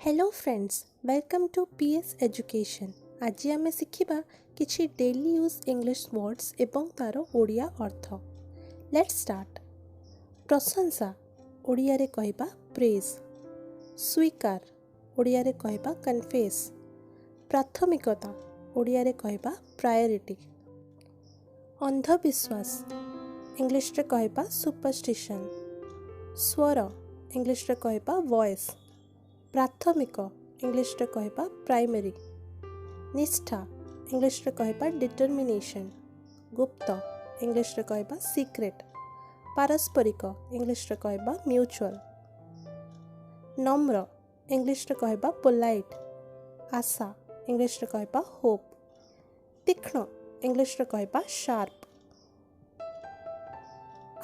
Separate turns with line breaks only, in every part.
Hello friends, welcome to P S education. आज आम शिखा किछि डेली यूज इंग्लिश वर्ड्स एवं तार ओडिया अर्थ। Let's start. प्रशंसा ओडिया रे कहबा प्रेज। स्वीकार ओडिया रे कहबा कन्फेस। प्राथमिकता ओडिया रे कहबा प्रायोरिटी। अंधविश्वास इंग्लिश रे कहबा सुपरस्टिशन। स्वर इंग्लिश रे कहबा वॉइस। प्राथमिक इंग्लिश रे कहबा प्राइमरी। निष्ठा इंग्लिश रे कहबा डिटरमिनेशन। गुप्त इंग्लिश रे कहबा सीक्रेट। पारस्परिक इंग्लिश रे कहबा म्यूचुअल। नम्र इंग्लिश रे कहबा पोलाइट। आशा इंग्लिश रे कहबा होप। तीक्ष्ण इंग्लिश रे कहबा शार्प।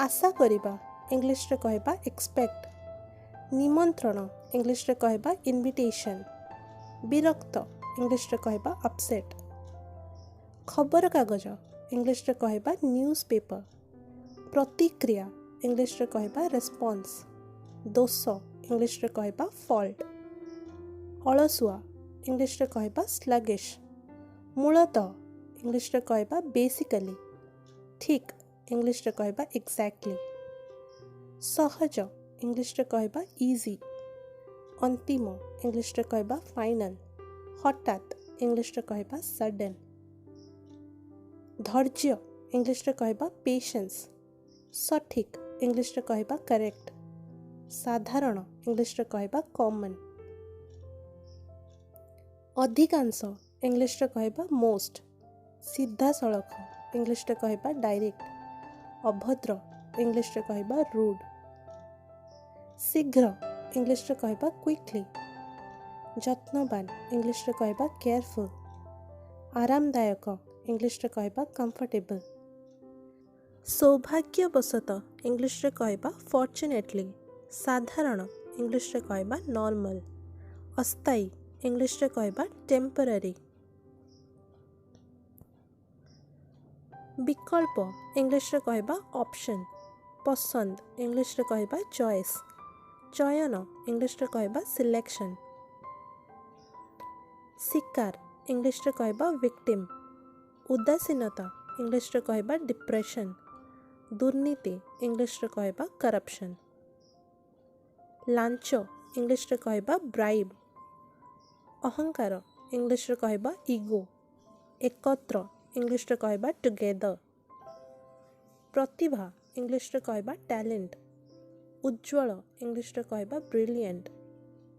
आशा करिबा इंग्लिश रे कहबा एक्सपेक्ट। निमंत्रण इंग्लिश रे कहबा इनविटेशन। विरक्त इंग्लिश रे कहबा अपसेट। खबर कागज इंग्लिश रे कहबा न्यूज़ पेपर। प्रतिक्रिया इंग्लिश रे कहबा रेस्पॉन्स। दोष इंग्लिश रे कहबा फॉल्ट। अलसुआ इंग्लिश रे कहबा स्लगिश। मूलतः इंग्लिश रे कहबा बेसिकली। ठीक इंग्लिश रे कहबा एक्जैक्टली। सहज इंग्लिश रे कहबा इजी। अंतिम इंग्लिश रे कहबा फाइनल। हठात इंग्लिश रे कहबा सडन। धैर्य इंग्लिश रे कहबा पेशेंस। सठिक इंग्लिश रे कहबा करेक्ट। साधारण इंग्लिश रे कहबा कॉमन। अधिकांश इंग्लिश रे कहबा मोस्ट। सीधा सड़क इंग्लिश रे कहबा डायरेक्ट। अभद्र इंग्लिश रे कहबा रूड। शीघ्र इंग्लिश रे कहबा क्विकली। जत्नवान इंग्लिश रे कहबा केयरफुल। आरामदायक इंग्लिश रे कहबा कंफर्टेबल। सौभाग्यवशत इंग्लिश रे कहबा फॉर्चुनेटली। साधारण इंग्लिश रे कहबा नॉर्मल। अस्थायी इंग्लिश रे कहबा टेम्पररी। विकल्प इंग्लिश रे कहबा ऑप्शन। पसंद इंग्लिश रे कहबा चॉइस। चयन इंग्लिश रे कहबा सिलेक्शन। शिकार इंग्लिश रे कहबा विक्टिम। उदासीनता इंग्लिश रे कहबा डिप्रेशन। दुर्नीति इंग्लिश रे कहबा करप्शन। लांच इंग्लिश रे कहबा ब्राइब। अहंकार इंग्लिश रे कहबा ईगो। एकत्र इंग्लिश रे कहबा टुगेदर। प्रतिभा इंग्लिश रे कहबा टैलेंट। उज्ज्वल इंग्लिश रे कहबा ब्रिलियंट।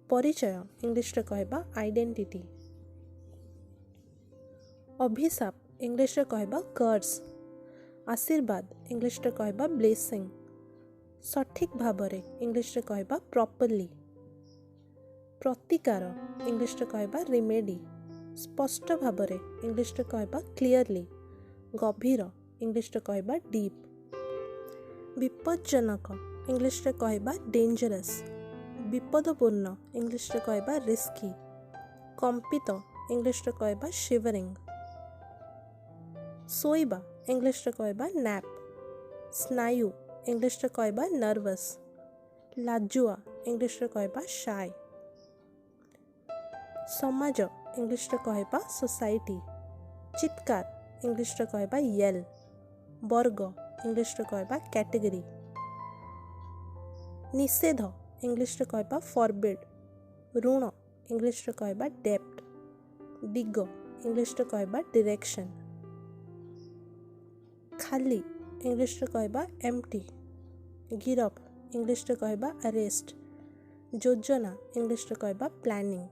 परिचय इंग्लिश रे कहबा आइडेंटिटी। अभिशाप इंग्लिश रे कहबा कर्स। आशीर्वाद इंग्लिश रे कहबा ब्लेसिंग। सठिक भाबरे इंग्लिश रे कहबा प्रॉपर्ली। प्रतिकार इंग्लिश रे कहबा रिमेडी। स्पष्ट भाबरे इंग्लिश रे कहबा क्लियरली। गभीर इंग्लिश रे कहबा डीप। विपज्जनक इंग्लिश रे कहबा डेंजरस। विपदपूर्ण इंग्लिश रे कहबा रिस्की। कंपित इंग्लिश रे कहबा शिवरिंग। सोइबा इंग्लिश रे कहबा नैप। स्नायु इंग्लिश रे कहबा नर्वस। लाजुआ इंग्लिश रे कहबा शाय। समाज इंग्लिश रे कहबा सोसाइटी। चित्कार इंग्लिश रे कहबा येल। वर्ग इंग्लिश रे कहबा कैटेगरी। निषेध इंग्लिश रे कहबा फॉरबिड। ऋण इंग्लिश रे कहबा डेप्ट। दिग इंग्लिश रे कहबा डायरेक्शन। खाली इंग्लिश रे कहबा एम्प्टी। गिरफ इंग्लिश रे कहबा अरेस्ट। योजना इंग्लिश रे कहबा प्लानिंग।